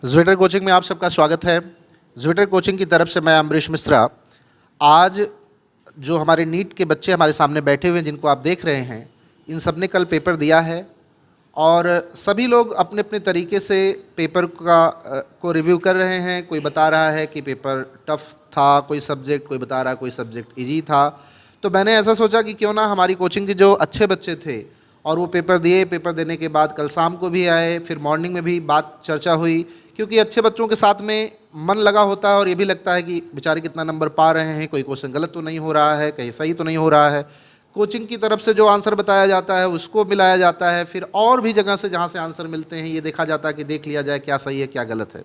Zwitter coaching में आप सबका स्वागत है। ज्वेटर कोचिंग की तरफ से मैं अमरीश मिश्रा। आज जो हमारे नीट के बच्चे हमारे सामने बैठे हुए हैं, जिनको आप देख रहे हैं, इन सब ने कल पेपर दिया है और सभी लोग अपने अपने तरीके से पेपर को रिव्यू कर रहे हैं। कोई बता रहा है कि पेपर टफ था कोई सब्जेक्ट, कोई बता रहा है कोई सब्जेक्ट इजी था। तो मैंने ऐसा सोचा कि क्यों ना हमारी कोचिंग के जो अच्छे बच्चे थे और वो पेपर दिए, पेपर देने के बाद कल शाम को भी आए, फिर मॉर्निंग में भी बात चर्चा हुई, क्योंकि अच्छे बच्चों के साथ में मन लगा होता है और ये भी लगता है कि बेचारे कितना नंबर पा रहे हैं, कोई क्वेश्चन गलत तो नहीं हो रहा है, कहीं सही तो नहीं हो रहा है। कोचिंग की तरफ से जो आंसर बताया जाता है उसको मिलाया जाता है, फिर और भी जगह से जहाँ से आंसर मिलते हैं ये देखा जाता है कि देख लिया जाए क्या सही है क्या गलत है।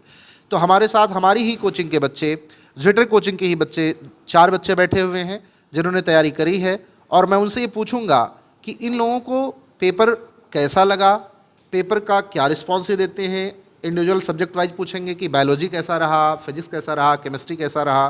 तो हमारे साथ हमारी ही कोचिंग के बच्चे, ज्वेटर कोचिंग के ही बच्चे, 4 बच्चे बैठे हुए हैं जिन्होंने तैयारी करी है और मैं उनसे ये पूछूंगा कि इन लोगों को पेपर कैसा लगा, पेपर का क्या रिस्पॉन्स ये देते हैं। इंडिविजुअल सब्जेक्ट वाइज पूछेंगे कि बायोलॉजी कैसा रहा, फिजिक्स कैसा रहा, केमिस्ट्री कैसा रहा।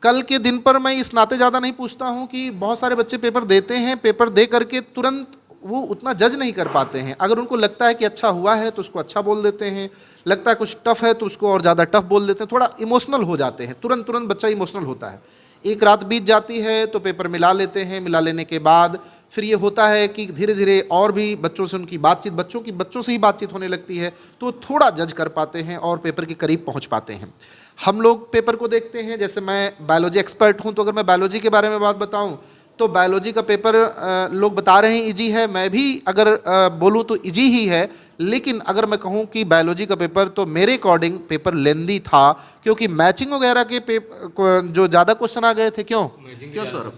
कल के दिन पर मैं इस नाते ज़्यादा नहीं पूछता हूँ कि बहुत सारे बच्चे पेपर देते हैं, पेपर दे करके तुरंत वो उतना जज नहीं कर पाते हैं। अगर उनको लगता है कि अच्छा हुआ है तो उसको अच्छा बोल देते हैं, लगता है कुछ टफ है तो उसको और ज़्यादा टफ बोल देते हैं, थोड़ा इमोशनल हो जाते हैं, तुरंत तुरंत बच्चा इमोशनल होता है। एक रात बीत जाती है तो पेपर मिला लेते हैं, मिला लेने के बाद फिर ये होता है कि धीरे धीरे और भी बच्चों से उनकी बातचीत, बच्चों से ही बातचीत होने लगती है, तो थोड़ा जज कर पाते हैं और पेपर के करीब पहुंच पाते हैं। हम लोग पेपर को देखते हैं, जैसे मैं बायोलॉजी एक्सपर्ट हूं तो अगर मैं बायोलॉजी के बारे में बात बताऊं तो बायोलॉजी का पेपर लोग बता रहे हैं इजी है, मैं भी अगर बोलूं तो इजी ही है। लेकिन अगर मैं कहूं कि बायोलॉजी का पेपर तो मेरे अकॉर्डिंग पेपर लेंदी था, क्योंकि मैचिंग वगैरह के जो ज़्यादा क्वेश्चन आ गए थे। क्यों सर?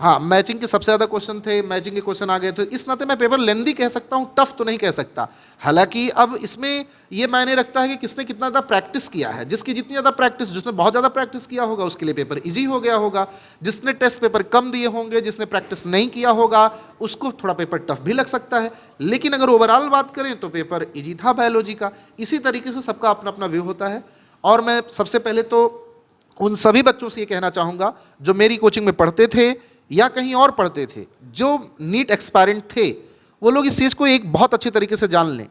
हाँ, मैचिंग के सबसे ज़्यादा क्वेश्चन थे, मैचिंग के क्वेश्चन आ गए थे। इस नाते मैं पेपर लेंदी कह सकता हूँ, टफ तो नहीं कह सकता। हालांकि अब इसमें ये मायने रखता है कि किसने कितना ज़्यादा प्रैक्टिस किया है। जिसकी जितनी ज़्यादा प्रैक्टिस, जिसने बहुत ज़्यादा प्रैक्टिस किया होगा उसके लिए पेपर इजी हो गया होगा। जिसने टेस्ट पेपर कम दिए होंगे, जिसने प्रैक्टिस नहीं किया होगा, उसको थोड़ा पेपर टफ भी लग सकता है। लेकिन अगर ओवरऑल बात करें तो पेपर इजी था बायोलॉजी का। इसी तरीके से सबका अपना अपना व्यू होता है। और मैं सबसे पहले तो उन सभी बच्चों से ये कहना चाहूँगा जो मेरी कोचिंग में पढ़ते थे या कहीं और पढ़ते थे, जो नीट एक्सपायरेंट थे, वो लोग इस चीज़ को एक बहुत अच्छी तरीके से जान लें।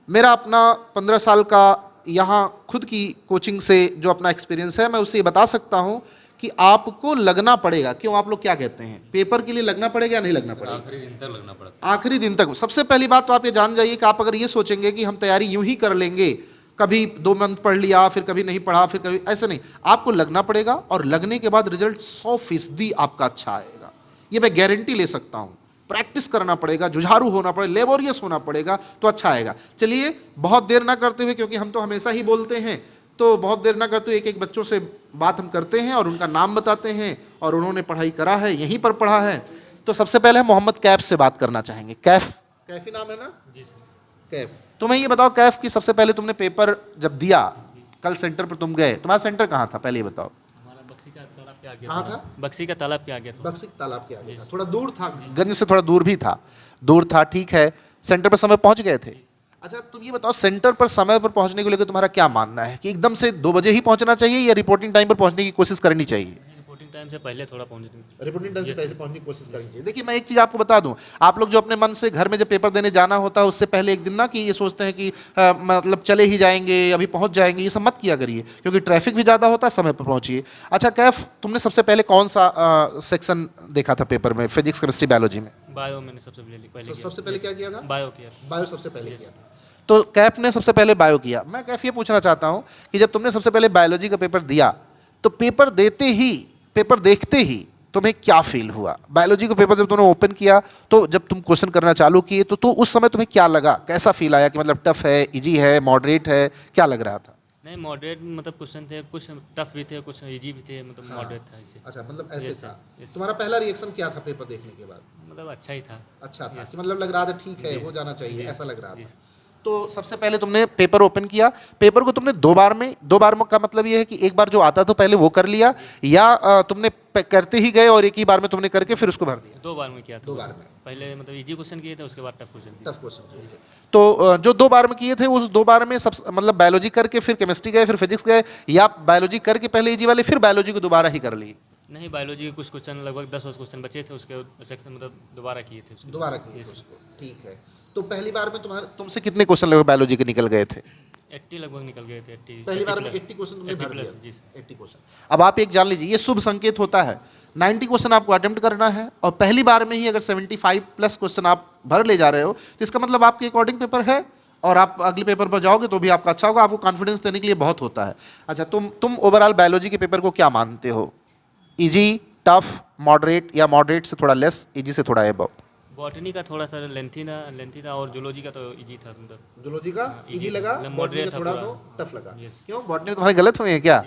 मेरा अपना 15 साल का यहाँ खुद की कोचिंग से जो अपना एक्सपीरियंस है, मैं उससे ये बता सकता हूँ कि आपको लगना पड़ेगा। क्यों? आप लोग क्या कहते हैं, पेपर के लिए लगना पड़ेगा या नहीं लगना पड़ेगा? आखिरी दिन तक लगना पड़ता। आखिरी दिन तक। सबसे पहली बात तो आप ये जान जाइए कि आप अगर ये सोचेंगे कि हम तैयारी यूं ही कर लेंगे, कभी 2 मंथ पढ़ लिया फिर कभी नहीं पढ़ा फिर कभी, ऐसे नहीं। आपको लगना पड़ेगा और लगने के बाद रिजल्ट 100% आपका अच्छा आएगा, ये मैं गारंटी ले सकता हूँ। प्रैक्टिस करना पड़ेगा, जुझारू होना पड़ेगा, लेबोरियस होना पड़ेगा, तो अच्छा आएगा। चलिए बहुत देर ना करते हुए, क्योंकि हम तो हमेशा ही बोलते हैं, तो बहुत देर ना करते हुए एक एक बच्चों से बात हम करते हैं और उनका नाम बताते हैं और उन्होंने पढ़ाई करा है, यहीं पर पढ़ा है। तो सबसे पहले हम मोहम्मद कैफ से बात करना चाहेंगे। कैफी नाम है ना? जी सर। कैफ, तुम्हें ये बताओ कैफ कि सबसे पहले तुमने पेपर जब दिया, कल सेंटर पर तुम गए, तुम्हारा सेंटर कहाँ था पहले ये बताओ? हमारा बक्सी का तालाब के आगे कहाँ था? बक्सी का तालाब के आगे था। बक्सी तालाब के आगे था, थोड़ा दूर था, गंज से थोड़ा दूर भी था, दूर था, ठीक है। सेंटर पर समय पहुंच गए थे। अच्छा, तुम ये बताओ सेंटर पर समय पर पहुंचने को लेकर तुम्हारा क्या मानना है कि एकदम से 2 बजे ही पहुंचना चाहिए या रिपोर्टिंग टाइम पर पहुंचने की कोशिश करनी चाहिए? रिपोर्टिंग टाइम से पहले थोड़ा पहुंचने। रिपोर्टिंग टाइम से पहले पहुंचने की कोशिश करनी चाहिए। देखिए मैं एक चीज़ आपको बता दूं, आप लोग जो अपने मन से घर में जब पेपर देने जाना होता है उससे पहले एक दिन ना कि ये सोचते हैं कि मतलब चले ही जाएंगे, अभी पहुंच जाएंगे, ये सब मत किया करिए, क्योंकि ट्रैफिक भी ज़्यादा होता है, समय पर पहुंचिए। अच्छा कैफ, तुमने सबसे पहले कौन सा सेक्शन देखा था पेपर में, फिजिक्स केमिस्ट्री बायोलॉजी में? बायो मैंने सबसे पहले सबसे पहले क्या किया था? बायो किया। बायो सबसे पहले किया था। तो कैफ ने सबसे पहले बायो किया। मैं कैफ ये पूछना चाहता हूँ कि जब तुमने सबसे पहले बायोलॉजी का पेपर दिया तो पेपर देते ही, पेपर देखते ही तुम्हें क्या फील हुआ? बायोलॉजी का पेपर जब तुमने ओपन किया तो जब तुम क्वेश्चन करना चालू किए तो उस समय तुम्हें क्या लगा, कैसा फील आया कि मतलब टफ है, इजी है, मॉडरेट है, क्या लग रहा था? नहीं, मॉडरेट मतलब क्वेश्चन थे, कुछ टफ भी थे, कुछ इजी भी थे, मतलब मॉडरेट था इसे। अच्छा, मतलब ऐसे Yes, था। yes. तुम्हारा पहला रिएक्शन क्या था पेपर देखने के बाद? मतलब अच्छा ही था। अच्छा था, Yes. मतलब लग रहा था ठीक है, जी। हो जाना चाहिए, जी। ऐसा लग रहा जी। था। तो सबसे पहले तुमने पेपर ओपन किया, पेपर को तुमने 2 बार में, 2 बार में का मतलब ये है कि एक बार जो आता तो पहले वो कर लिया, या तुमने करते ही गए और एक ही बार में तुमने करके फिर उसको भर दिया? 2 बार में किया था। 2 बार में। पहले मतलब इजी क्वेश्चन किए थे, उसके बाद टफ क्वेश्चन किए। टफ क्वेश्चन किए थे। तो जो 2 बार में किए थे उस 2 बार में सब मतलब बायोलॉजी करके फिर केमिस्ट्री गए फिर फिजिक्स गए, या बायोलॉजी करके पहले इजी वाले फिर बायोलॉजी को दोबारा ही कर ली? नहीं, बायोलॉजी के कुछ क्वेश्चन लगभग 10 क्वेश्चन बचे थे, उसके सेक्शन मतलब दोबारा किए थे दोबारा किए थे उसको, ठीक है। तो पहली बार में तुमसे कितने क्वेश्चन लगभग बायोलॉजी के निकल गए थे? 80 लगभग निकल गए थे, 80 पहली बार में 80 80 क्वेश्चन तुमने 80 भर दिया। प्लस, जी सर। 80 क्वेश्चन। अब आप एक जान लीजिए, ये शुभ संकेत होता है। 90 क्वेश्चन आपको अटेम्प्ट करना है और पहली बार में ही अगर 75 प्लस क्वेश्चन आप भर ले जा रहे हो तो इसका मतलब आपके अकॉर्डिंग पेपर है और आप अगले पेपर पर जाओगे तो भी आपका अच्छा होगा। आपको कॉन्फिडेंस देने के लिए बहुत होता है। अच्छा, तुम ओवरऑल बायोलॉजी के पेपर को क्या मानते हो? इजी, टफ, मॉडरेट या मॉडरेट से थोड़ा लेस, इजी से थोड़ा एबव? बॉटनी का थोड़ा सा लेंथी था और जूलॉजी का तो इजी था, मतलब जूलॉजी का इजी लगा, मतलब बॉटनी moderate का था थोड़ा पूरा। तो टफ लगा। Yes। क्यों, बॉटनी में तुम्हारे गलत हुए हैं क्या?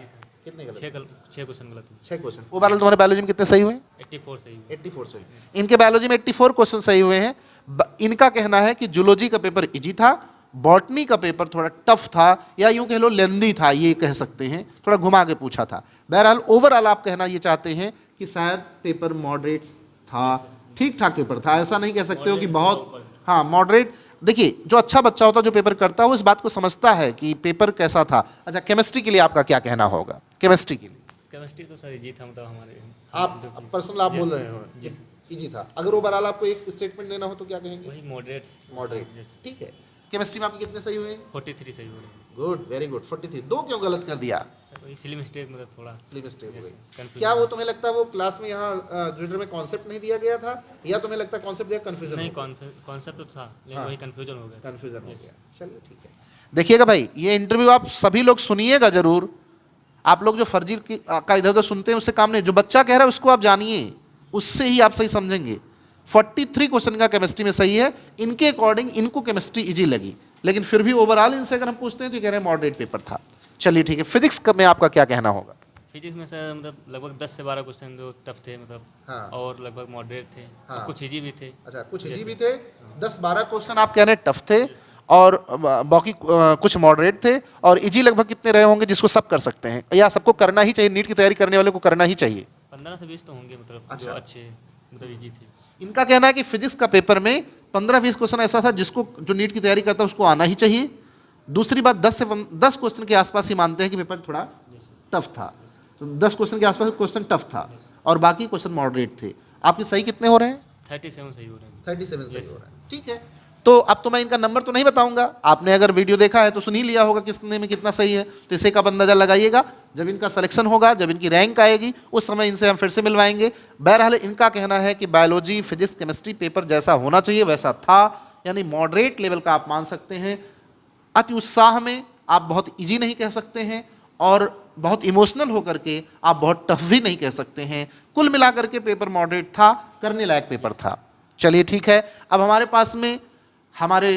कितने गलत? 6 क्वेश्चन गलत हुए। 6 क्वेश्चन। ओवरऑल तुम्हारे बायोलॉजी में कितने सही हुए? 84 सही हुए। 84 सही। इनके बायोलॉजी में 84 क्वेश्चन सही हुए हैं। इनका कहना है कि जूलॉजी का पेपर इजी था, बॉटनी का पेपर थोड़ा टफ था या यूं कह लो लेंदी था, ये कह सकते हैं, थोड़ा घुमा के पूछा था। बहरहाल ओवरऑल आप कहना ये चाहते हैं कि शायद पेपर मॉडरेट था, ठीक ठाक पेपर था, ऐसा नहीं कह सकते हो कि बहुत, हाँ मॉडरेट। देखिए, जो अच्छा बच्चा होता है, जो पेपर करता है, वो इस बात को समझता है कि पेपर कैसा था। अच्छा, केमिस्ट्री के लिए आपका क्या कहना होगा? केमिस्ट्री के लिए केमिस्ट्री तो सर इजी था, मतलब हमारे आप पर्सनल आप बोल रहे हो जी इजी था। अगर ओवरऑल आपको एक स्टेटमेंट देना हो तो क्या कहेंगे? वही मॉडरेट। मॉडरेट, ठीक है। केमिस्ट्री में आपके कितने सही हुए? 43 सही हुए। Good, very good. 43। दो क्यों गलत कर दिया? सर वही सिली मिस्टेक, मतलब थोड़ा सिली मिस्टेक हो Yes, गई। confusion। क्या वो तुम्हें लगता है वो क्लास में यहाँ ट्विटर में कॉन्सेप्ट नहीं दिया गया था, या तुम्हें लगता है कॉन्सेप्ट दिया, कंफ्यूजन? नहीं, कॉन्सेप्ट तो था लेकिन हाँ। वही कंफ्यूजन हो गया। कंफ्यूजन हो Yes। गया। चलिए ठीक है। देखिएगा भाई, ये इंटरव्यू आप सभी लोग सुनिएगा जरूर। आप लोग जो फर्जी का इधर उधर सुनते हैं उससे काम नहीं। जो बच्चा कह रहा है उसको आप जानिए, उससे ही आप सही समझेंगे। 43 क्वेश्चन का केमिस्ट्री में सही है। इनके अकॉर्डिंग इनको केमिस्ट्री इजी लगी, लेकिन फिर भी ओवरऑल इनसे अगर हम पूछते हैं तो कह रहे हैं मॉडरेट पेपर था। चलिए ठीक है। फिजिक्स में आपका क्या कहना होगा? फिजिक्स में सर मतलब लगभग 10 से 12 क्वेश्चन जो टफ थे, मतलब हाँ। और लगभग मॉडरेट थे। हाँ। और कुछ इजी भी थे। अच्छा, कुछ इजी Yes, भी थे। 10-12 क्वेश्चन आप कह रहे हैं टफ थे और बाकी कुछ मॉडरेट थे। और इजी लगभग कितने रहे होंगे जिसको सब कर सकते हैं, या सबको करना ही चाहिए? नीट की तैयारी करने वाले को करना ही चाहिए? 15 से 20 तो होंगे, मतलब अच्छा। जो अच्छे, मतलब इजी थे। इनका कहना है कि फिजिक्स का पेपर में 15-20 क्वेश्चन ऐसा था जिसको, जो नीट की तैयारी करता है उसको आना ही चाहिए। दूसरी बात, 10 क्वेश्चन के आसपास ही मानते हैं कि पेपर थोड़ा टफ था। तो 10 क्वेश्चन के आसपास क्वेश्चन टफ था और बाकी क्वेश्चन मॉडरेट थे। आपके सही कितने हो रहे हैं? 37 सही हो रहे हैं। 37 सही हो रहा है। ठीक है। तो अब तो मैं इनका नंबर तो नहीं बताऊंगा, आपने अगर वीडियो देखा है तो सुन ही लिया होगा किसने में कितना सही है। तो इसे का अंदाजा लगाइएगा। जब इनका सिलेक्शन होगा, जब इनकी रैंक आएगी, उस समय इनसे हम फिर से मिलवाएंगे। बहरहाल इनका कहना है कि बायोलॉजी, फिजिक्स, केमिस्ट्री पेपर जैसा होना चाहिए वैसा था, यानी मॉडरेट लेवल का आप मान सकते हैं। अति उत्साह में आप बहुत इजी नहीं कह सकते हैं और बहुत इमोशनल होकर के आप बहुत टफ भी नहीं कह सकते हैं। कुल मिलाकर के पेपर मॉडरेट था, करने लायक पेपर था। चलिए ठीक है। अब हमारे पास में हमारे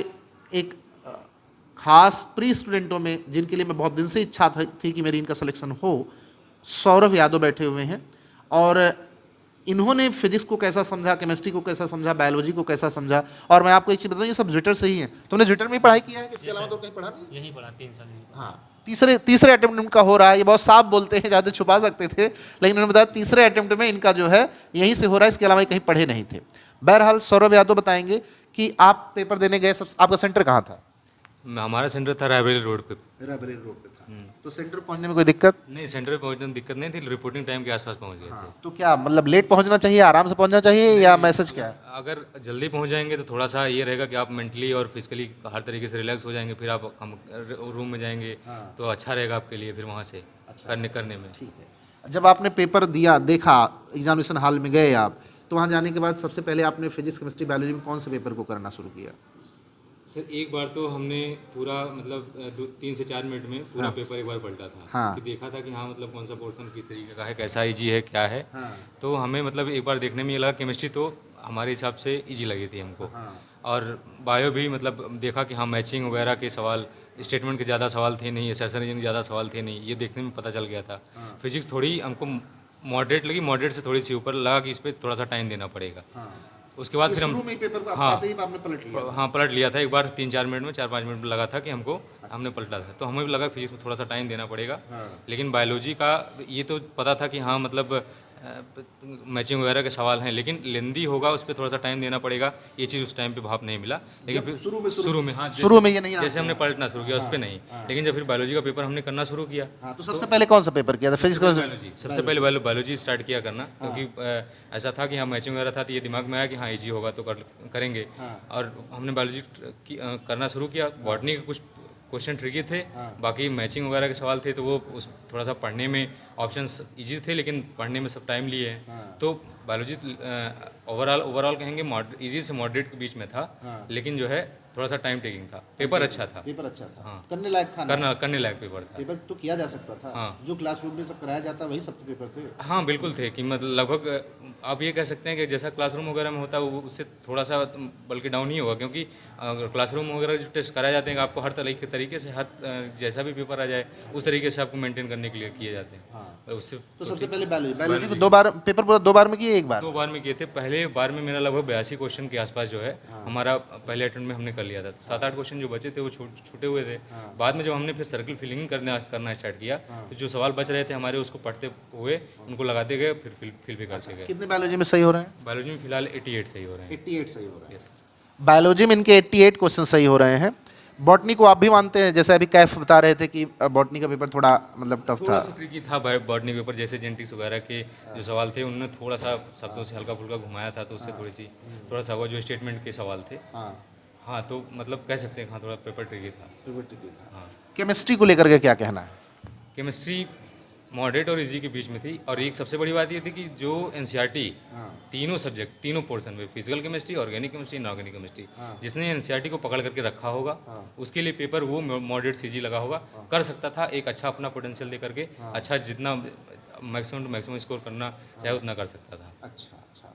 एक खास प्री स्टूडेंटों में जिनके लिए मैं बहुत दिन से इच्छा थी कि मेरी इनका सिलेक्शन हो, सौरभ यादव बैठे हुए हैं। और इन्होंने फिजिक्स को कैसा समझा, केमिस्ट्री को कैसा समझा, बायोलॉजी को कैसा समझा। और मैं आपको एक चीज़ बताऊँ, ये सब ज्विटर से ही है। तुमने ज्विटर में ही पढ़ाई किया है, इसके अलावा तो कहीं पढ़ा नहीं? यही पढ़ा 3 साल यही पढ़ा। हाँ, तीसरे अटेम्प्ट इनका हो रहा है। ये बहुत साफ बोलते हैं, ज़्यादा छुपा सकते थे, लेकिन उन्होंने बताया तीसरे अटेम्प्ट में इनका जो है यहीं से हो रहा है, इसके अलावा ये कहीं पढ़े नहीं थे। बहरहाल सौरभ यादव बताएंगे कि आप पेपर देने गए, आपका सेंटर कहाँ था? हमारा सेंटर था रायबरेली रोड पे। रायबरेली रोड पे था। तो सेंटर पहुंचने में कोई दिक्कत? नहीं, सेंटर पे पहुंचने में दिक्कत नहीं थी, रिपोर्टिंग टाइम के आसपास पहुंच गए थे। तो क्या मतलब लेट पहुंचना चाहिए, आराम से पहुंचना चाहिए, या मैसेज क्या है? अगर जल्दी पहुंच जाएंगे तो थोड़ा सा ये रहेगा कि आप मेंटली और फिजिकली हर तरीके से रिलैक्स हो जाएंगे। फिर आप हम रूम में जाएंगे तो अच्छा रहेगा आपके लिए, फिर वहाँ से करने में। ठीक है। जब आपने पेपर दिया, देखा, एग्जामिनेशन हॉल में गए आप, तो वहाँ जाने के बाद सबसे पहले आपने फिजिक्स, केमिस्ट्री, बायोलॉजी में कौन से पेपर को करना शुरू किया? सर एक बार तो हमने पूरा मतलब 3 से 4 मिनट में पूरा पेपर एक बार पलटा था। हाँ। कि देखा था कि हाँ मतलब कौन सा पोर्शन किस तरीके का है, कैसा ईजी है, क्या है। तो हमें मतलब एक बार देखने में ये लगा, केमिस्ट्री तो हमारे हिसाब से ईजी लगी थी हमको। और बायो भी मतलब देखा कि हाँ मैचिंग वगैरह के सवाल, स्टेटमेंट के ज़्यादा सवाल थे नहीं, एसर्शन के ज़्यादा सवाल थे नहीं, ये देखने में पता चल गया था। फिजिक्स थोड़ी हमको मॉडरेट लगी, मॉडरेट से थोड़ी सी ऊपर लगा कि इस पर थोड़ा सा टाइम देना पड़ेगा। उसके बाद फिर हम शुरू में ही पेपर को हाँ। आते ही आपने पलट लिया? हाँ पलट लिया था एक बार, 3-4 मिनट में, 4-5 मिनट में लगा था कि हमको हमने पलटा था। तो हमें भी लगा फिजिक्स में थोड़ा सा टाइम देना पड़ेगा। लेकिन बायोलॉजी का ये तो पता था कि हाँ मतलब मैचिंग वगैरह के सवाल हैं, लेकिन लेंदी होगा, उस पर थोड़ा सा टाइम देना पड़ेगा। ये चीज़ उस टाइम पे भाप नहीं मिला। लेकिन फिर शुरू में हाँ शुरू में ये नहीं जैसे हमने पलटना शुरू किया उस पर नहीं। लेकिन जब फिर बायोलॉजी का पेपर हमने करना शुरू किया, तो सबसे पहले कौन सा पेपर किया था? फिजिक्स? बायोलॉजी सबसे पहले बायोलॉजी स्टार्ट किया करना, क्योंकि ऐसा था कि हाँ मैचिंग वगैरह था, तो ये दिमाग में आया कि हाँ ईजी होगा तो करेंगे। और हमने बायोलॉजी करना शुरू किया। बॉटनी का कुछ क्वेश्चन ट्रिकी थे। हाँ। बाकी मैचिंग वगैरह के सवाल थे तो वो उस थोड़ा सा पढ़ने में ऑप्शंस इजी थे, लेकिन पढ़ने में सब टाइम लिए हैं। हाँ। तो बायोलॉजी ओवरऑल कहेंगे इजी से मॉडरेट के बीच में था। हाँ। लेकिन जो है थोड़ा सा टाइम टेकिंग था। पेपर अच्छा था, पेपर अच्छा था, हाँ। करने लायक था ना? करने लायक पेपर था। पेपर तो किया जा सकता था। हाँ। जो क्लासरूम में सब कराया जाता वही सब पेपर थे। हाँ बिल्कुल थे कि मतलब लगभग आप ये कह सकते हैं कि जैसा क्लासरूम वगैरह में होता है वो उससे थोड़ा सा बल्कि डाउन ही होगा, क्योंकि क्लासरूम वगैरह जो टेस्ट कराए जाते हैं आपको हर तरीके से जैसा भी पेपर आ जाए उस तरीके से आपको मेंटेन करने के लिए किए जाते हैं। हाँ। उससे तो सबसे पहले बायोलॉजी को 2 बार पेपर पूरा 2 बार में किए, 1 बार? 2 बार में किए थे। पहले बार में मेरा लगभग 82 क्वेश्चन के आसपास जो है हमारा पहले अटेम्प्ट में हमने कर लिया था। 7-8 क्वेश्चन जो बचे थे वो छूटे हुए थे। बाद में जब हमने फिर सर्कल फिलिंग करना स्टार्ट किया तो जो सवाल बच रहे थे हमारे उसको पढ़ते हुए उनको लगाते गए, फिर फिल भी करते गए। कितने बायोलॉजी में सही हो रहे हैं? बायोलॉजी में फिलहाल 88 सही हो रहे हैं। 88 सही हो रहे हैं। यस। बायोलॉजी में इनके 88 क्वेश्चन सही हो रहे हैं। बॉटनी को आप भी मानते हैं, जैसे अभी कैफ बता रहे थे कि बॉटनी का पेपर थोड़ा मतलब टफ थोड़ा था। सा ट्रिकी था बॉटनी पेपर, जैसे जेनेटिक्स वगैरह के जो सवाल थे उन्होंने थोड़ा सा शब्दों से हल्का फुल्का घुमाया था, तो उससे थोड़ा सा वो जो स्टेटमेंट के सवाल थे। हाँ, हाँ तो मतलब कह सकते हैं हाँ थोड़ा पेपर ट्रिकी था। पेपर ट्रिकी था। हाँ। केमिस्ट्री को लेकर के क्या कहना है? केमिस्ट्री मॉडरेट और इजी के बीच में थी, और एक सबसे बड़ी बात ये थी कि जो एनसीईआरटी हाँ। तीनों सब्जेक्ट तीनों पोर्शन में physical chemistry, organic chemistry, inorganic chemistry, हाँ। जिसने एनसीईआरटी को पकड़ करके रखा होगा हाँ। उसके लिए पेपर वो मॉडरेट से इजी लगा होगा। कर सकता था एक अच्छा अपना पोटेंशियल दे करके, अच्छा जितना मैक्सिमम टू मैक्सिमम स्कोर करना चाहे उतना कर सकता था। अच्छा अच्छा,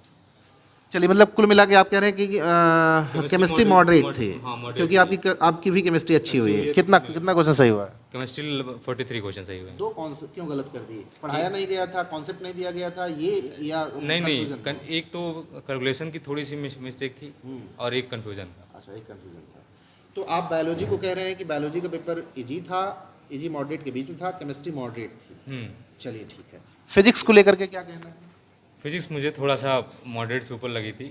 चलिए मतलब कुल मिला के आप कह रहे हैं कि केमिस्ट्री मॉडरेट थी, हाँ, moderate क्योंकि आपकी भी केमिस्ट्री अच्छी हुई है। कितना क्वेश्चन सही हुआ है? केमिस्ट्री 43 क्वेश्चन सही हुए। 2 कॉन्सेप्ट क्यों गलत कर दिए? पढ़ाया नहीं गया था, कॉन्सेप्ट नहीं दिया गया था, ये या नहीं confusion था? एक तो कैलकुलेशन की थोड़ी सी मिस्टेक थी और एक कन्फ्यूजन था। अच्छा, एक कंफ्यूजन था। तो आप बायोलॉजी को कह रहे हैं कि बायोलॉजी का पेपर इजी था, इजी मॉडरेट के बीच में था, केमिस्ट्री मॉडरेट थी। चलिए ठीक है। फिजिक्स को लेकर के क्या कहना है? फिजिक्स मुझे थोड़ा सा मॉडरेट से ऊपर लगी थी।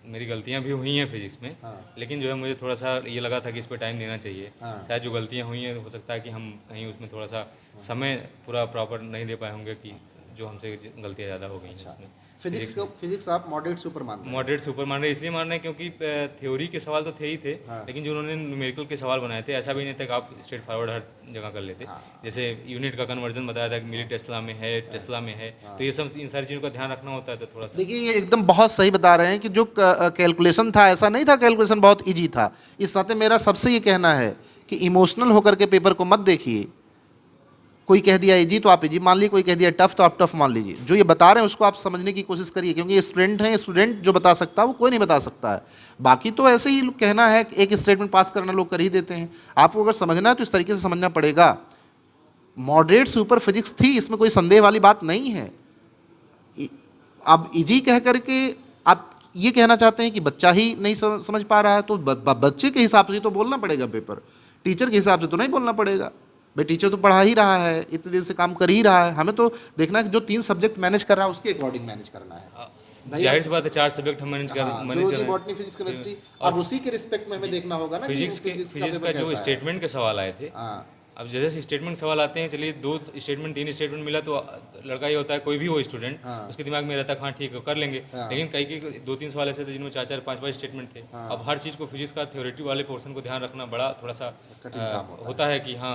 मेरी गलतियां भी हुई हैं फिजिक्स में। हाँ। लेकिन जो है मुझे थोड़ा सा ये लगा था कि इस पर टाइम देना चाहिए। हाँ। शायद जो गलतियां हुई हैं हो सकता है कि हम कहीं उसमें थोड़ा सा समय पूरा प्रॉपर नहीं दे पाए होंगे, कि जो हमसे गलतियां ज़्यादा हो गई हैं इसमें। फिजिक्स आप मॉडरेट से ऊपर मान रहे हैं? मॉडरेट से ऊपर मान रहे हैं, इसलिए मान रहे हैं क्योंकि थ्योरी के सवाल तो थे ही थे। हाँ। लेकिन जो उन्होंने न्यूमेरिकल के सवाल बनाए थे ऐसा भी नहीं था कि आप स्ट्रेट फॉरवर्ड हर जगह कर लेते। जैसे यूनिट का कन्वर्जन बताया था कि मिली टेस्ला में है, टेस्ला में है, तो ये सब इन सारी चीज़ों का ध्यान रखना होता है। तो थोड़ा सा देखिए, ये एकदम बहुत सही बता रहे हैं कि जो कैलकुलेशन था ऐसा नहीं था, कैलकुलेशन बहुत इजी था। इस नाते मेरा सबसे ये कहना है कि इमोशनल होकर के पेपर को मत देखिए। कोई कह दिया इजी तो आप इजी मान लीजिए, कोई कह दिया टफ तो आप टफ मान लीजिए। जो ये बता रहे हैं उसको आप समझने की कोशिश करिए, क्योंकि ये स्टूडेंट हैं, स्टूडेंट जो बता सकता है वो कोई नहीं बता सकता है। बाकी तो ऐसे ही कहना है कि एक स्टेटमेंट पास करना लोग कर ही देते हैं। आपको अगर समझना है तो इस तरीके से समझना पड़ेगा। मॉडरेट से ऊपर फिजिक्स थी, इसमें कोई संदेह वाली बात नहीं है। अब इजी कह करके आप ये कहना चाहते हैं कि बच्चा ही नहीं समझ पा रहा है, तो बच्चे के हिसाब से तो बोलना पड़ेगा पेपर, टीचर के हिसाब से तो नहीं बोलना पड़ेगा। भाई टीचर तो पढ़ा ही रहा है, इतने दिन से काम कर ही रहा है, हमें तो देखना है कि जो 3 सब्जेक्ट मैनेज कर रहा है उसके अकॉर्डिंग मैनेज करना है। जाहिर सी बात है 4 सब्जेक्ट हम मैनेज कर बॉटनी, फिजिक्स, केमिस्ट्री, अब उसी के रिस्पेक्ट में हमें देखना होगा ना। फिजिक्स का जो स्टेटमेंट के सवाल आए थे, हाँ, अब जैसे स्टेटमेंट सवाल आते हैं, चलिए 2 स्टेटमेंट 3 स्टेटमेंट मिला तो लड़का ये होता है, कोई भी हो स्टूडेंट, उसके दिमाग में रहता है हाँ ठीक है कर लेंगे। लेकिन कई 2-3 सवाल ऐसे थे जिनमें 4-4 5-5 स्टेटमेंट थे। अब हर चीज़ को फिजिक्स का थ्योरेटिक वाले पोर्शन को ध्यान रखना बड़ा थोड़ा सा होता है कि हाँ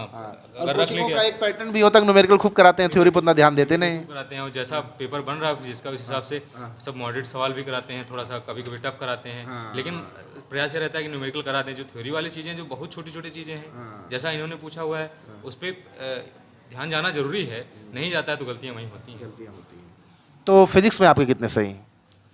अगर रख लेंगे। का एक पैटर्न भी होता है, न्यूमेरिकल खूब कराते हैं, थ्योरी पर उतना ध्यान देते नहीं। कराते हैं और जैसा पेपर बन रहा है जिसका उस हिसाब से सब मॉडरेट सवाल भी कराते हैं, थोड़ा सा कभी कभी टफ कराते हैं। लेकिन प्रयास ये रहता है कि न्यूमेरिकल कराते हैं। जो थ्योरी वाली चीज़ें जो बहुत छोटी छोटी चीज़ें हैं, जैसा इन्होंने पूछा हुआ है उस पर ध्यान जाना जरूरी है। नहीं जाता है तो गलतियाँ वहीं होती हैं। तो फिजिक्स में आपके कितने सही हैं?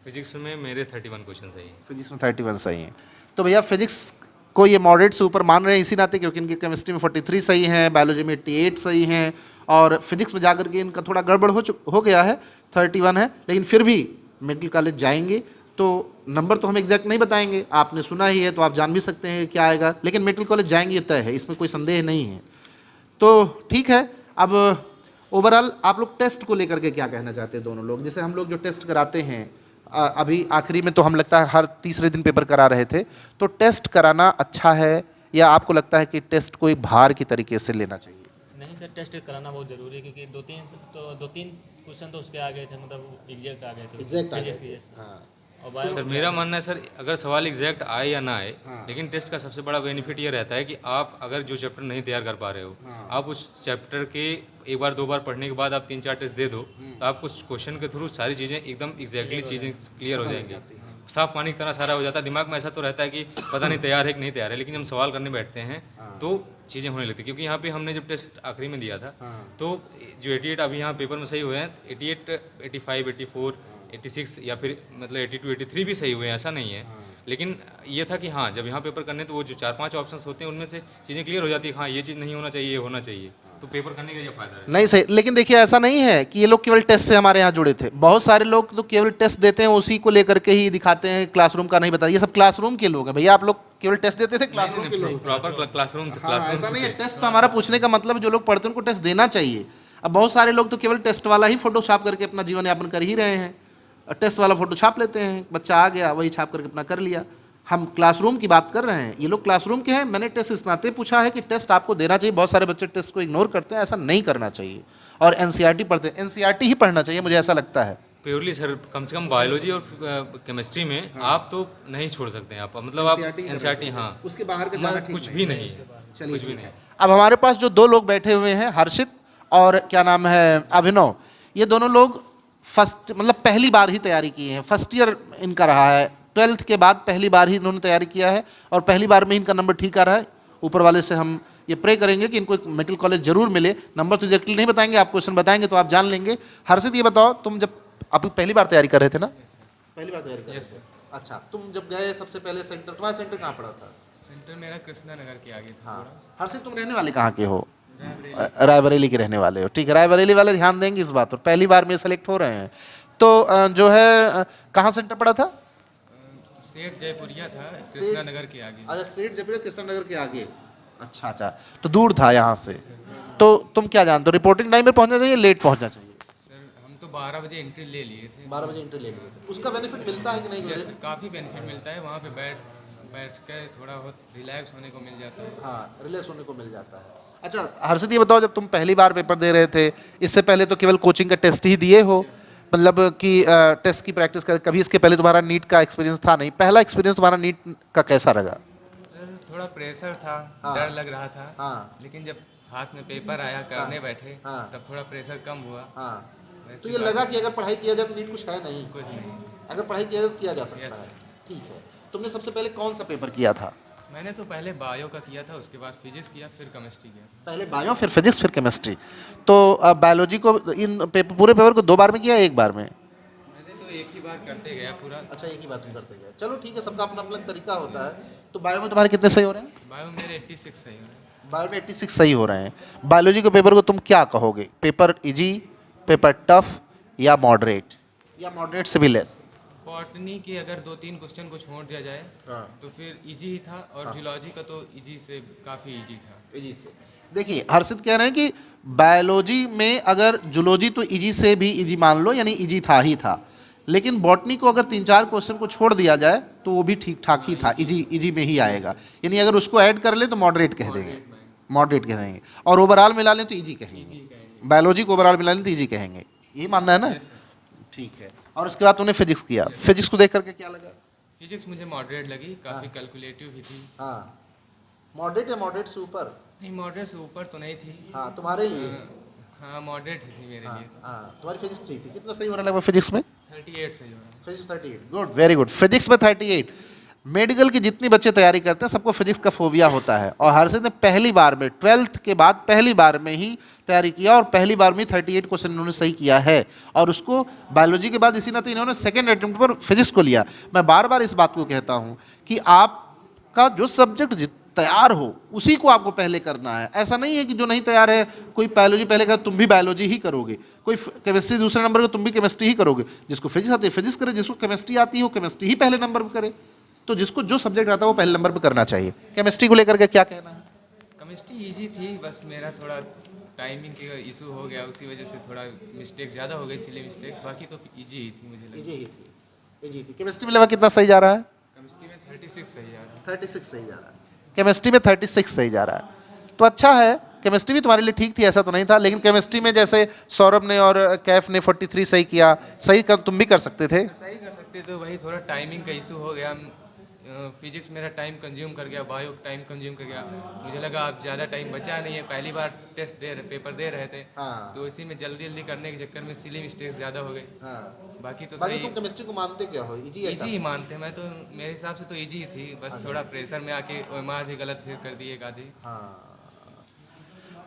फिजिक्स में मेरे 31 क्वेश्चन सही हैं। फिजिक्स में 31 सही हैं। तो भैया फिजिक्स को ये मॉडरेट से ऊपर मान रहे हैं इसी नाते, क्योंकि इनकी केमिस्ट्री में 43 सही हैं, बायोलॉजी में 88 सही हैं, और फिजिक्स में जाकर के इनका थोड़ा गड़बड़ हो गया है, 31 है। लेकिन फिर भी मेडिकल कॉलेज जाएंगे तो नंबर तो हम एग्जैक्ट नहीं बताएंगे, आपने सुना ही है तो आप जान भी सकते हैं क्या आएगा, लेकिन मेडिकल कॉलेज जाएंगे ये तय है, इसमें कोई संदेह नहीं है। तो ठीक है, अब ओवरऑल आप लोग टेस्ट को लेकर के क्या कहना चाहते हैं दोनों लोग? जैसे हम लोग जो टेस्ट कराते हैं, अभी आखिरी में तो हम लगता है हर तीसरे दिन पेपर करा रहे थे, तो टेस्ट कराना अच्छा है या आपको लगता है कि टेस्ट कोई भार की तरीके से लेना चाहिए? नहीं सर, टेस्ट कराना बहुत ज़रूरी है, क्योंकि 2-3 क्वेश्चन तो उसके आ गए थे, मतलब एग्जैक्ट आ गए थे। एग्जैक्ट आ गए Physics थे, के, yes। हाँ। और बायो सर मेरा मानना है सर, अगर सवाल एग्जैक्ट आए या ना आए, लेकिन टेस्ट का सबसे बड़ा बेनिफिट ये रहता है कि आप अगर जो चैप्टर नहीं तैयार कर पा रहे हो, आप उस चैप्टर के एक बार दो बार पढ़ने के बाद आप 3-4 टेस्ट दे दो, तो आपको उस क्वेश्चन के थ्रू सारी चीज़ें एकदम एग्जैक्टली चीज़ें क्लियर हो जाएंगी, साफ पानी की तरह सारा हो जाता है। दिमाग में ऐसा तो रहता है कि पता नहीं तैयार है कि नहीं तैयार है, लेकिन जब हम सवाल करने बैठते हैं तो चीज़ें होने लगती है। क्योंकि यहाँ पे हमने जब टेस्ट आखिरी में दिया था, तो जो 88 अभी यहाँ पेपर में सही हुए हैं, 88, 85, 84, 86 या फिर मतलब 82, 83 भी सही हुए हैं, ऐसा नहीं है। लेकिन ये था कि हाँ, जब यहाँ पेपर करने तो वो जो 4-5 ऑप्शंस होते हैं उनमें से चीज़ें क्लियर हो जाती है, हाँ ये चीज़ नहीं होना चाहिए, ये होना चाहिए, तो पेपर करने का ये फ़ायदा है। नहीं सही, लेकिन देखिए ऐसा नहीं है कि ये लोग केवल टेस्ट से हमारे यहाँ जुड़े थे। बहुत सारे लोग तो केवल टेस्ट देते हैं, उसी को लेकर के ही दिखाते हैं, क्लासरूम का नहीं बताते। ये सब क्लासरूम के लोग हैं भैया, आप लोग केवल टेस्ट देते थे, क्लासरूम के लोग। प्रॉपर क्लासरूम हाँ, ऐसा नहीं है। टेस्ट तो हमारा पूछने का मतलब जो लोग पढ़ते हैं उनको टेस्ट देना चाहिए। अब बहुत सारे लोग तो केवल टेस्ट वाला ही फोटो छाप करके अपना जीवन यापन कर ही रहे हैं। टेस्ट वाला फोटो छाप लेते हैं, बच्चा आ गया वही छाप करके अपना कर लिया। हम क्लासरूम की बात कर रहे हैं, ये लोग क्लासरूम के हैं। मैंने टेस्ट इस नाते पूछा है कि टेस्ट आपको देना चाहिए। बहुत सारे बच्चे टेस्ट को इग्नोर करते हैं, ऐसा नहीं करना चाहिए। और एनसीईआरटी पढ़ते हैं, एनसीईआरटी ही पढ़ना चाहिए, मुझे ऐसा लगता है। प्योरली सर, कम से कम बायोलॉजी और केमिस्ट्री में आप तो नहीं छोड़ सकते हैं आप, मतलब आप एनसीईआरटी, हाँ उसके बाहर के मतलब कुछ भी नहीं है, चलिए कुछ भी नहीं। अब हमारे पास जो दो लोग बैठे हुए हैं, हर्षित और क्या नाम है अभिनव, ये दोनों लोग फर्स्ट मतलब पहली बार ही तैयारी किए हैं। फर्स्ट ईयर इनका रहा है, 12th के बाद पहली बार ही इन्होंने तैयारी किया है और पहली बार में इनका नंबर ठीक आ रहा है। ऊपर वाले से हम ये प्रे करेंगे कि इनको एक मेडिकल कॉलेज जरूर मिले। नंबर तो एग्जैक्टली नहीं बताएंगे, आप क्वेश्चन बताएंगे तो आप जान लेंगे। हर्षित ये बताओ, तुम जब आप पहली बार तैयारी कर रहे थे ना? पहली बार तैयारी कर रहे थे। अच्छा, तुम जब गए सबसे पहले सेंटर, तुम्हारा सेंटर कहाँ पड़ा था? सेंटर मेरा कृष्णा नगर के आगे था। हाँ, हर्षित तुम रहने वाले कहाँ के हो? रायबरेली के रहने वाले हो, ठीक है। रायबरेली वाले ध्यान देंगे इस बात पर, पहली बार में सेलेक्ट हो रहे हैं। तो जो है कहाँ सेंटर पड़ा था? सेठ जयपुरिया था, कृष्णा नगर के आगे। अच्छा, सेठ जयपुरिया कृष्णा नगर के आगे। अच्छा अच्छा, तो दूर था यहाँ से। तो तुम क्या जानते हो, रिपोर्टिंग टाइम में पहुँचना चाहिए, लेट पहुँचना चाहिए? सर हम तो 12 बजे एंट्री ले लिए थे। 12 बजे एंट्री ले लिए थे। उसका बेनिफिट मिलता है कि नहीं? यस सर, काफ़ी बेनिफिट मिलता है वहाँ पे बैठ के थोड़ा बहुत रिलैक्स होने को मिल जाता है। हाँ, रिलैक्स होने को मिल जाता है। अच्छा हर्षित ये बताओ, जब तुम पहली बार पेपर दे रहे थे, इससे पहले तो केवल कोचिंग का टेस्ट ही दिए हो, मतलब कि टेस्ट की प्रैक्टिस कर, कभी इसके पहले तुम्हारा नीट का एक्सपीरियंस था नहीं। पहला एक्सपीरियंस तुम्हारा नीट का कैसा लगा? सर थोड़ा प्रेशर था, हाँ। डर लग रहा था। हाँ। लेकिन जब हाथ में पेपर आया, करने बैठे, हाँ। तब थोड़ा प्रेशर कम हुआ। हाँ, वैसी तो ये बात लगा कि अगर पढ़ाई किया जाए तो नीट कुछ है नहीं, कुछ नहीं। अगर पढ़ाई किया जाए तो किया जा सकता है। ठीक है, तुमने सबसे पहले कौन सा पेपर किया था? मैंने तो पहले बायो का किया था, उसके बाद फिजिक्स किया, फिर केमिस्ट्री किया। पहले बायो, फिर फिजिक्स, फिर केमिस्ट्री। तो बायोलॉजी को इन पूरे पेपर को 2 बार में किया, एक बार में? मैंने तो एक ही बार करते गया पूरा। अच्छा, एक ही बार तुम करते गए। चलो ठीक है, सबका अपना अपना तरीका होता है। तो बायो में तुम्हारे कितने सही हो रहे हैं? बायो मेरे 86 सही हुए। बायो में 86 सही हो रहे हैं। बायोलॉजी के पेपर को तुम क्या कहोगे, पेपर इजी, पेपर टफ या मॉडरेट, या मॉडरेट से भी लेस? बॉटनी के अगर 2-3 क्वेश्चन को छोड़ दिया जाए तो फिर इजी ही था, और जूलॉजी का तो इजी से काफ़ी इजी था। इजी से, देखिए हर्षित कह रहे हैं कि बायोलॉजी में अगर जूलॉजी तो इजी से भी इजी मान लो, यानी इजी था ही था, लेकिन बॉटनी को अगर 3-4 क्वेश्चन को छोड़ दिया जाए तो वो भी ठीक ठाक ही था, इजी में ही आएगा। यानी अगर उसको ऐड कर ले तो मॉडरेट कह देंगे, मॉडरेट कह देंगे, और ओवरऑल मिला लें तो इजी कहेंगे। बायोलॉजी को ओवरऑल मिला लें तो इजी कहेंगे, यही मानना है ना? ठीक है। और उसके बाद तूने फिजिक्स किया, फिजिक्स को देख करके क्या लगा? फिजिक्स मुझे मॉडरेट लगी, काफ़ी कैलकुलेटिव भी थी। हाँ, मॉडरेट या मॉडरेट से ऊपर? नहीं, मॉडरेट से ऊपर तो नहीं थी। हाँ, तुम्हारे लिए? हाँ मॉडरेट ही थी मेरे लिए तो। हाँ, तुम्हारी फिजिक्स ठीक थी। कितना सही हो रहा है फिजिक्स में? 38 सही हो रहा है। Physics 38, good, very good. Physics में 38। मेडिकल की जितनी बच्चे तैयारी करते हैं सबको फिजिक्स का फोबिया होता है, और हर्षित ने पहली बार में 12th के बाद पहली बार में ही तैयारी किया और पहली बार में 38 क्वेश्चन इन्होंने सही किया है, और उसको बायोलॉजी के बाद इसी नाते इन्होंने सेकेंड अटेम्प्ट पर फिजिक्स को लिया। मैं बार बार इस बात को कहता हूँ कि आपका जो सब्जेक्ट तैयार हो उसी को आपको पहले करना है। ऐसा नहीं है कि जो नहीं तैयार है, कोई बायोलॉजी पहले कर तुम भी बायोलॉजी ही करोगे, कोई केमिस्ट्री दूसरे नंबर का तुम भी केमिस्ट्री ही करोगे, जिसको फिजिक्स आती है फिजिक्स करे, जिसको केमिस्ट्री आती है वो केमिस्ट्री ही पहले नंबर पर करे। तो जिसको जो सब्जेक्ट आता है वो पहले नंबर पर करना चाहिए। केमिस्ट्री को लेकर के क्या कहना है? केमिस्ट्री इजी थी, बस मेरा थोड़ा टाइमिंग का इशू हो गया, उसी वजह से थोड़ा मिस्टेक्स ज़्यादा हो गई, इसलिए मिस्टेक्स। बाकी तो इजी ही थी मुझे लगी। इजी थी। केमिस्ट्री में लेवल कितना सही जा रहा है? केमिस्ट्री में 36 सही आ रहा है। 36 सही जा रहा है। केमिस्ट्री में 36 सही जा रहा है, तो अच्छा है। केमिस्ट्री भी तुम्हारे लिए ठीक थी, ऐसा तो नहीं था, लेकिन केमिस्ट्री में जैसे सौरभ ने और कैफ ने 43 सही किया, सही कर तुम भी कर सकते थे। सही कर सकते तो वही थोड़ा टाइमिंग का इशू हो गया। फिजिक्स मेरा टाइम कंज्यूम कर गया, बायो टाइम कंज्यूम कर गया। मुझे लगा अब ज़्यादा टाइम बचा नहीं है, पहली बार टेस्ट पेपर दे रहे थे, हाँ। तो इसी में जल्दी जल्दी करने के चक्कर में सिली मिस्टेक्स ज़्यादा हो गई। हाँ। बाकी तो बाकी सही तुम केमिस्ट्री को मानते क्या हो, इजी इजी ही मानते। मैं तो मेरे हिसाब से तो इजी ही थी, बस थोड़ा प्रेशर में आके ओएमआर भी गलत फिर कर दिए एक आधी।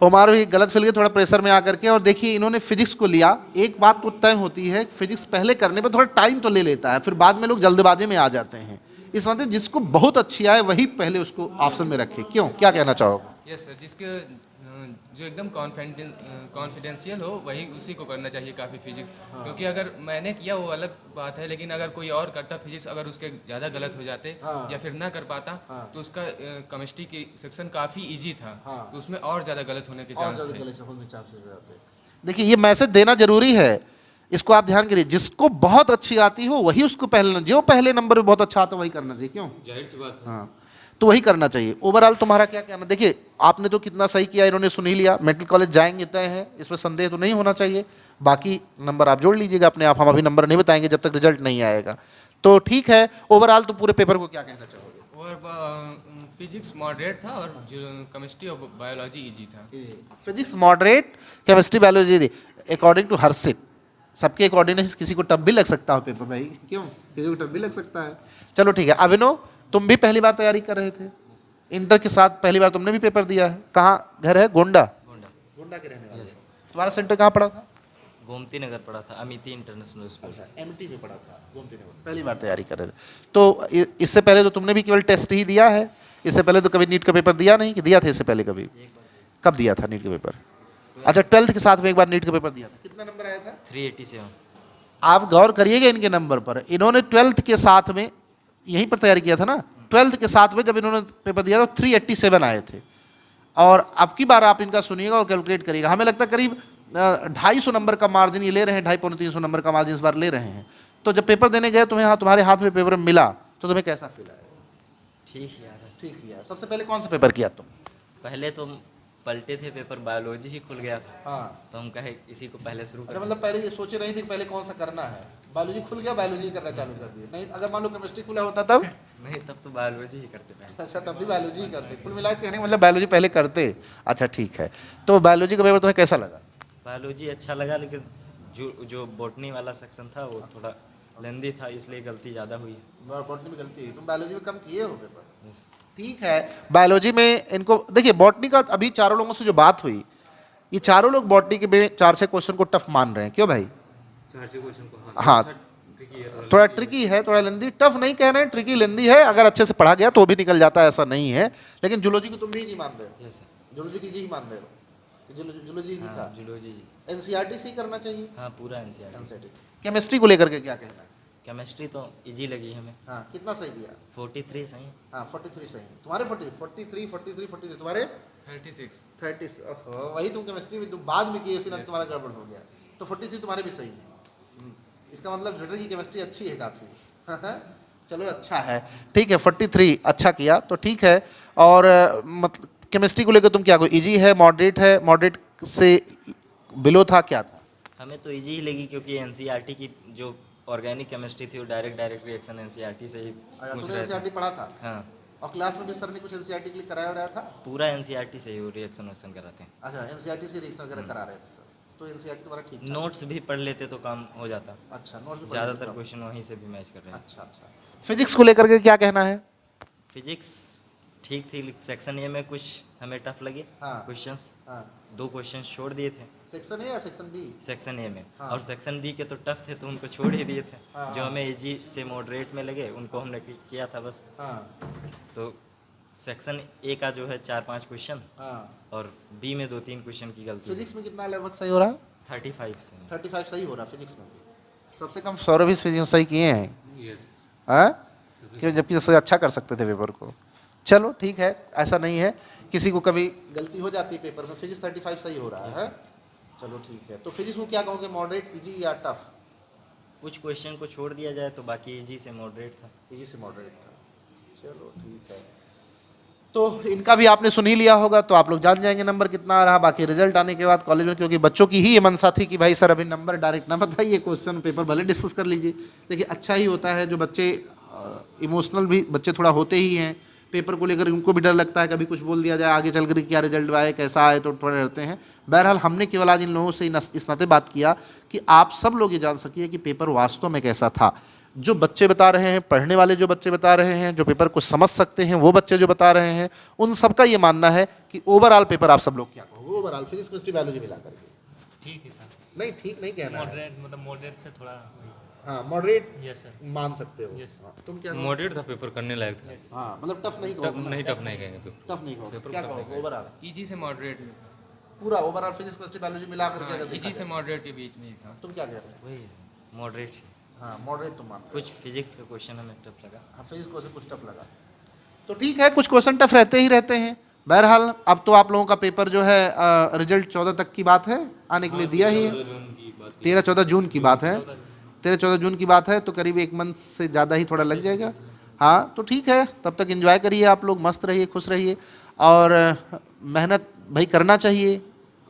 उमार भी गलत फिल गए थोड़ा प्रेशर में आकर के। और देखिए इन्होंने फिजिक्स को लिया, एक बात तो तय होती है, फिजिक्स पहले करने पर थोड़ा टाइम तो ले लेता है, फिर बाद में लोग जल्दबाजी में आ जाते हैं। इस वजह से जिसको बहुत अच्छी आए वही पहले उसको ऑप्शन में रखे। क्यों, क्या कहना चाहोगे? यस सर, जिसके जो एकदम कॉन्फिडेंशियल हो वही उसी को करना चाहिए काफ़ी फिजिक्स। क्योंकि अगर मैंने किया वो अलग बात है, लेकिन अगर कोई और करता फिजिक्स, अगर उसके ज़्यादा गलत हो जाते या फिर ना कर पाता तो उसका केमिस्ट्री की सेक्शन काफ़ी इजी था, तो उसमें और ज़्यादा गलत होने के चांस थे। देखिए ये मैसेज देना जरूरी है, इसको आप ध्यान करिए, जिसको बहुत अच्छी आती हो वही उसको पहले, जो पहले नंबर में बहुत अच्छा आता वही करना चाहिए। क्यों, जाहिर सी बात है। हाँ, तो वही करना चाहिए। ओवरऑल तुम्हारा क्या कहना? देखिए आपने तो कितना सही किया, इन्होंने सुन ही लिया, मेडिकल कॉलेज जाएंगे तय है, इसमें संदेह तो नहीं होना चाहिए। बाकी नंबर आप जोड़ लीजिएगा अपने आप, हम अभी नंबर नहीं बताएंगे जब तक रिजल्ट नहीं आएगा। तो ठीक है, ओवरऑल तो पूरे पेपर को क्या कहना चाहोगे? और फिजिक्स मॉडरेट था और केमिस्ट्री और बायोलॉजी इजी था। Physics moderate, chemistry biology according to Harshit. सबके अकॉर्डिंग किसी को टफ भी लग सकता है पेपर भाई, क्यों, किसी को टफ भी लग सकता है। चलो ठीक है। अभिनव, तुम भी पहली बार तैयारी कर रहे थे, इंटर के साथ पहली बार तुमने भी पेपर दिया है। कहाँ घर है? गोंडा। गोंडा के रहने वाले। तुम्हारा सेंटर कहाँ पड़ा था? गोमती नगर पड़ा था, अमिती इंटरनेशनल स्कूल। अच्छा, एमटी में पड़ा था, गोमती नगर। पहली बार तैयारी कर रहे थे, तो इससे पहले तो तुमने भी केवल टेस्ट ही दिया है, इससे पहले तो कभी नीट का पेपर दिया नहीं? कि दिया था इससे पहले कभी? कब दिया था नीट का पेपर? अच्छा, 12th के साथ में एक बार नीट का पेपर दिया था। कितना नंबर आया था? 387। आप गौर करिएगा इनके नंबर पर, इन्होंने 12th के साथ में यहीं पर तैयारी किया था ना, 12th के साथ में जब इन्होंने पेपर दिया तो 387 आए थे। और अब की बार आप इनका सुनिएगा और कैलकुलेट करिएगा, हमें लगता है करीब 250 नंबर का मार्जिन ये ले रहे हैं, 250-300 नंबर का मार्जिन इस बार ले रहे हैं। तो जब पेपर देने गए तुम्हारे हाथ में पेपर मिला तो तुम्हें कैसा फील आया? ठीक यार है। ठीक किया। सबसे पहले कौन सा पेपर किया तुम? पहले तो पलटे थे पेपर, बायोलॉजी ही खुल गया था, हाँ। तो हम कहे इसी को पहले शुरू अच्छा, करें। मतलब पहले ये सोचे नहीं थे कि पहले कौन सा करना है, बायोलॉजी खुल गया, बायोलॉजी करना चालू कर दिया। नहीं, अगर मान लो केमिस्ट्री खुला होता तब? नहीं, तब तो बायोलॉजी ही करते पहले। अच्छा, तब भी बायोलॉजी ही करते। कुल मिला के कहने का मतलब बायोलॉजी पहले करते। अच्छा ठीक है, तो बायोलॉजी का पेपर तुम्हें कैसा लगा? बायोलॉजी अच्छा लगा, लेकिन जो बॉटनी वाला सेक्शन था वो थोड़ा लेंदी था, इसलिए गलती ज़्यादा हुई है। बॉटनी में गलती हुई, तुम बायोलॉजी में कम किए हो पेपर। ठीक है, बायोलॉजी में इनको देखिए, बॉटनी का अभी चारों लोगों से जो बात हुई, ये चारों लोग बॉटनी के 4-6 क्वेश्चन को टफ मान रहे हैं। क्यों भाई? 4-6 क्वेश्चन को हाँ, थोड़ा ट्रिकी है, थोड़ा लेंदी, टफ नहीं कह रहे हैं, ट्रिकी लेंदी है। अगर अच्छे से पढ़ा गया तो भी निकल जाता है, ऐसा नहीं है। लेकिन जूलॉजी को तुम भी जी मान रहे हो? Yes sir. जूलॉजी की जी ही मान रहे हो? जूलॉजी ही था। जूलॉजी। एनसीईआरटी से ही करना चाहिए। हाँ, पूरा एनसीईआरटी। एनसीईआरटी। केमिस्ट्री को लेकर के क्या कहना है? केमिस्ट्री तो इजी लगी हमें। हाँ, कितना सही दिया? 43 सही। हाँ, 43 सही। तुम्हारे 43 तुम्हारे 36। ओहो, वही तुम केमिस्ट्री में तुम बाद में किए, इसलिए तुम्हारा गड़बड़ हो गया। तो 43 तुम्हारे भी सही है। इसका मतलब ज्वेटर की केमिस्ट्री अच्छी है काफ़ी। चलो अच्छा है, ठीक है। 43 अच्छा किया तो ठीक है। और मतलब केमिस्ट्री को लेकर तुम क्या, कोई इजी है, मॉडरेट है, मॉडरेट से बिलो था, क्या था? हमें तो इजी ही लगी, क्योंकि एनसीईआरटी की जो ऑर्गेनिक केमिस्ट्री थी वो डायरेक्ट रिएक्शन एनसीईआरटी से ही पूछ तुमने रहे एनसीईआरटी थे। पढ़ा था? हाँ, और क्लास में भी सर ने कुछ एनसीईआरटी के लिए कराया रहा था? पूरा एनसीईआरटी से ही वो रिएक्शन कराते हैं। अच्छा, एनसीईआरटी से रिएक्शन वगैरह करा रहे थे सर, तो एनसीईआरटी तुम्हारा ठीक था? नोट्स भी पढ़ लेते तो काम हो जाता। अच्छा, नोट्स भी ज़्यादातर क्वेश्चन वहीं से भी मैच कर रहे हैं। अच्छा अच्छा। फिजिक्स को लेकर के क्या कहना है? फिजिक्स ठीक थी, सेक्शन ए में कुछ हमें टफ लगे हाँ। क्वेश्चंस। हाँ, 2 क्वेश्चन छोड़ दिए थे सेक्शन ए या सेक्शन बी? सेक्शन ए में। हाँ। और सेक्शन बी के तो टफ थे, तो उनको छोड़ ही दिए थे। हाँ। जो हमें इजी से मॉडरेट में लगे उनको हमने किया था बस। हाँ तो सेक्शन ए का जो है 4-5 क्वेश्चन, हाँ। और बी में 2-3 क्वेश्चन की गलती। फिजिक्स में कितना लगभग सही हो रहा है? 35 से। 35 सही हो रहा है फिजिक्स में भी। सबसे कम सौरभ फिजिक्स सही किए हैं। यस। हाँ, क्यों, जबकि सबसे अच्छा कर सकते थे पेपर को। चलो ठीक है, ऐसा नहीं है, किसी को कभी गलती हो जाती है पेपर में। फिजिक्स 35 सही हो रहा है। चलो ठीक है, तो फिजिक्स को क्या कहोगे, मॉडरेट, इजी या टफ? कुछ क्वेश्चन को छोड़ दिया जाए तो बाकी इजी से मॉडरेट था। इजी से मॉडरेट था। चलो ठीक है। तो इनका भी आपने सुन ही लिया होगा, तो आप लोग जान जाएंगे नंबर कितना आ रहा। बाकी रिजल्ट आने के बाद कॉलेज में, क्योंकि बच्चों की ही ये मनसा थी कि भाई सर अभी नंबर डायरेक्ट ना बताइए, क्वेश्चन पेपर भले डिस्कस कर लीजिए। देखिए अच्छा ही होता है, जो बच्चे इमोशनल भी बच्चे थोड़ा होते ही हैं, पेपर को लेकर उनको भी डर लगता है, कभी कुछ बोल दिया जाए आगे चल कर क्या रिजल्ट आए कैसा आए, तो थोड़े डरते हैं। बहरहाल हमने केवल आज इन लोगों से इस नाते बात किया कि आप सब लोग ये जान सकिए कि पेपर वास्तव में कैसा था। जो बच्चे बता रहे हैं, पढ़ने वाले जो बच्चे बता रहे हैं, जो पेपर को समझ सकते हैं वो बच्चे जो बता रहे हैं, उन सबका ये मानना है कि ओवरऑल पेपर आप सब लोग क्या कहोगे, ओवरऑल फिजिक्स केमिस्ट्री बायोलॉजी मिला करके। ठीक है सर, नहीं ठीक नहीं कहना है, मॉडरेट मतलब मॉडरेट से थोड़ा। हाँ मॉडरेट यस सर। मान सकते हो। Yes. हाँ, तुम क्या कहोगे? मॉडरेट था, पेपर करने लायक था। हाँ मतलब टफ नहीं टफ कहोगे, नहीं, टफ नहीं कहेंगे पेपर। टफ नहीं कहोगे, पेपर क्या टफ नहीं कहोगे ओवरऑल? ईजी से मॉडरेट में था। पूरा ओवरऑल फिजिक्स केमिस्ट्री बायोलॉजी मिला कर क्या ईजी से मॉडरेट के बीच में ही था। तुम क्या कह रहे हो? वही मॉडरेट है। हाँ मॉडरेट तुम मानते हो। कुछ फिजिक्स का क्वेश्चन हमें टफ लगा। हाँ फिजिक्स क्वेश्चन कुछ टफ लगा, तो ठीक है, कुछ क्वेश्चन टफ रहते ही रहते हैं। बहरहाल अब तो आप लोगों का पेपर जो है रिजल्ट 14 तक की बात है, आने के लिए दिया ही है। 13-14 जून की बात है, 13-14 जून की बात है, तो करीब 1 मंथ से ज़्यादा ही थोड़ा लग जाएगा। हाँ तो ठीक है, तब तक एंजॉय करिए आप लोग, मस्त रहिए, खुश रहिए, और मेहनत भाई करना चाहिए,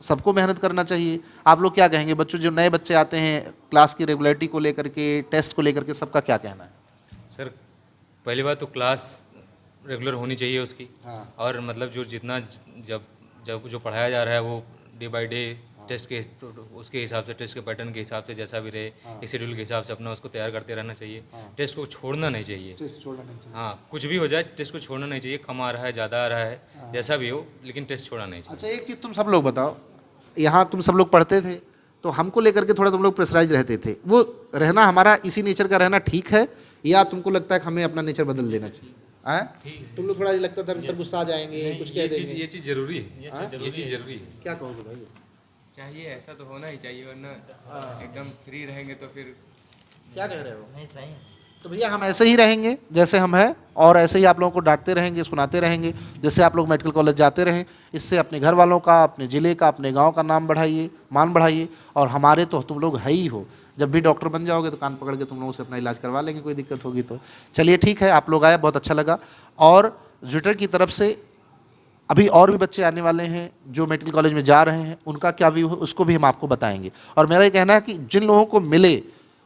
सबको मेहनत करना चाहिए। आप लोग क्या कहेंगे, बच्चों जो नए बच्चे आते हैं क्लास की रेगुलरिटी को लेकर के, टेस्ट को लेकर के, सबका क्या कहना है? सर पहली बात तो क्लास रेगुलर होनी चाहिए उसकी। हाँ। और मतलब जो जितना जब जब जो पढ़ाया जा रहा है वो डे बाय डे टेस्ट के उसके हिसाब से, टेस्ट के पैटर्न के हिसाब से जैसा भी रहे, एक शेड्यूल के हिसाब से अपना उसको तैयार करते रहना चाहिए। टेस्ट को छोड़ना नहीं चाहिए। टेस्ट छोड़ना नहीं चाहिए। हाँ कुछ भी हो जाए टेस्ट को छोड़ना नहीं चाहिए, कम आ रहा है ज़्यादा आ रहा है जैसा भी हो, लेकिन टेस्ट छोड़ना नहीं चाहिए। अच्छा एक चीज़ तुम सब लोग बताओ, यहाँ तुम सब लोग पढ़ते थे तो हमको लेकर के थोड़ा तुम लोग प्रेशराइज रहते थे, वो रहना हमारा इसी नेचर का रहना ठीक है, या तुमको लगता है कि हमें अपना नेचर बदल लेना चाहिए? तुम लोग थोड़ा ये लगता था सर गुस्सा आ जाएंगे, कुछ कह देंगे, ये चीज़ जरूरी है, ये चीज़ जरूरी है। क्या कहोगे भाई? चाहिए, ऐसा तो होना ही चाहिए, वरना एकदम फ्री रहेंगे तो फिर क्या कह रहे हो? नहीं सही है। तो भैया हम ऐसे ही रहेंगे जैसे हम हैं, और ऐसे ही आप लोगों को डांटते रहेंगे, सुनाते रहेंगे, जैसे आप लोग मेडिकल कॉलेज जाते रहें। इससे अपने घर वालों का, अपने ज़िले का, अपने गांव का नाम बढ़ाइए, मान बढ़ाइए, और हमारे तो तुम लोग है ही हो। जब भी डॉक्टर बन जाओगे तो कान पकड़ के तुम लोगों से अपना इलाज करवा लेंगे, कोई दिक्कत होगी तो। चलिए ठीक है, आप लोग आए, बहुत अच्छा लगा। और ज्विटर की तरफ से अभी और भी बच्चे आने वाले हैं जो मेडिकल कॉलेज में जा रहे हैं, उनका क्या व्यू है उसको भी हम आपको बताएंगे। और मेरा ये कहना है कि जिन लोगों को मिले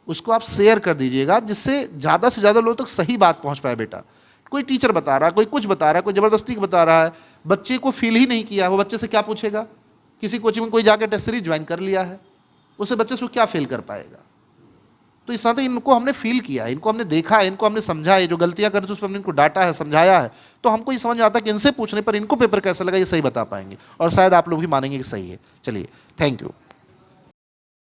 उसको आप शेयर कर दीजिएगा, जिससे ज़्यादा से ज़्यादा लोगों तक सही बात पहुंच पाए। बेटा कोई टीचर बता रहा है, कोई कुछ बता रहा है, कोई ज़बरदस्ती बता रहा है, बच्चे को फील ही नहीं किया, वो बच्चे से क्या पूछेगा? किसी कोचिंग में कोई जाकर टेस्ट सीरीज ज्वाइन कर लिया है, उससे बच्चे से क्या फील कर पाएगा? तो इस नाते इनको हमने फील किया है, इनको हमने देखा है, इनको हमने समझा है, जो गलतियां करते उस पर हमने इनको डांटा है, समझाया है, तो हमको ये समझ में आता है कि इनसे पूछने पर इनको पेपर कैसा लगा ये सही बता पाएंगे, और शायद आप लोग भी मानेंगे कि सही है। चलिए थैंक यू।